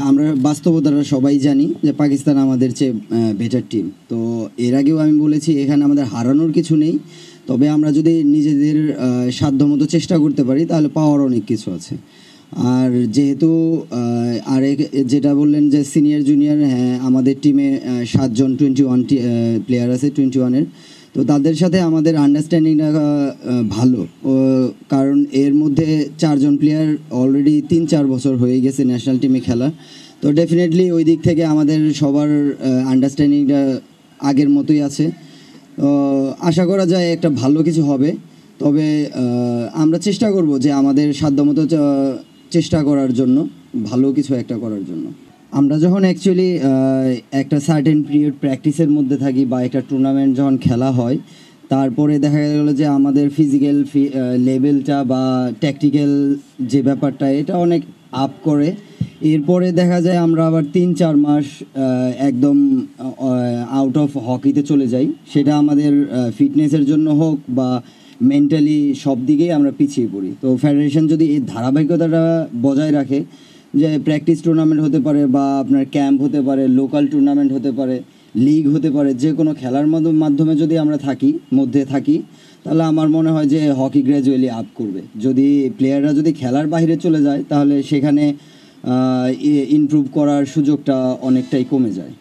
আমরা বাস্তবতাটা সবাই জানি যে পাকিস্তান আমাদের চেয়ে বেটার টিম। তো এর আগেও আমি বলেছি এখানে আমাদের হারানোর কিছু নেই, তবে আমরা যদি নিজেদের সাধ্যমতো চেষ্টা করতে পারি তাহলে পাওয়ার অনেক কিছু আছে। আর যেহেতু যেটা বললেন যে সিনিয়র জুনিয়র, হ্যাঁ আমাদের টিমে 7 জন 21 প্লেয়ার আছে 21-এর। তো তাদের সাথে আমাদের আন্ডারস্ট্যান্ডিংটা ভালো, কারণ এর মধ্যে 4 জন প্লেয়ার অলরেডি 3-4 বছর হয়ে গেছে ন্যাশনাল টিমে খেলা। তো ডেফিনেটলি ওই দিক থেকে আমাদের সবার আন্ডারস্ট্যান্ডিংটা আগের মতোই আছে। আশা করা যায় একটা ভালো কিছু হবে। তবে আমরা চেষ্টা করব যে আমাদের সাধ্যমতো চেষ্টা করার জন্য, ভালো কিছু একটা করার জন্য। আমরা যখন অ্যাকচুয়ালি একটা সার্টেন পিরিয়ড প্র্যাকটিসের মধ্যে থাকি বা একটা টুর্নামেন্ট যখন খেলা হয়, তারপরে দেখা গেল যে আমাদের ফিজিক্যাল লেভেলটা বা ট্যাকটিক্যাল যে ব্যাপারটা এটা অনেক আপ করে। এরপরে দেখা যায় আমরা আবার 3-4 মাস একদম আউট অফ হকিতে চলে যাই। সেটা আমাদের ফিটনেসের জন্য হোক বা মেন্টালি সব দিকেই আমরা পিছিয়ে পড়ি। তো ফেডারেশন যদি এই ধারাবাহিকতাটা বজায় রাখে, যে প্র্যাকটিস টুর্নামেন্ট হতে পারে বা আপনার ক্যাম্প হতে পারে, লোকাল টুর্নামেন্ট হতে পারে, লিগ হতে পারে, যে কোনো খেলার মাধ্যমে যদি আমরা মধ্যে থাকি, তাহলে আমার মনে হয় যে হকি গ্র্যাজুয়ালি আপ করবে। যদি প্লেয়াররা যদি খেলার বাইরে চলে যায় তাহলে সেখানে ইমপ্রুভ করার সুযোগটা অনেকটাই কমে যায়।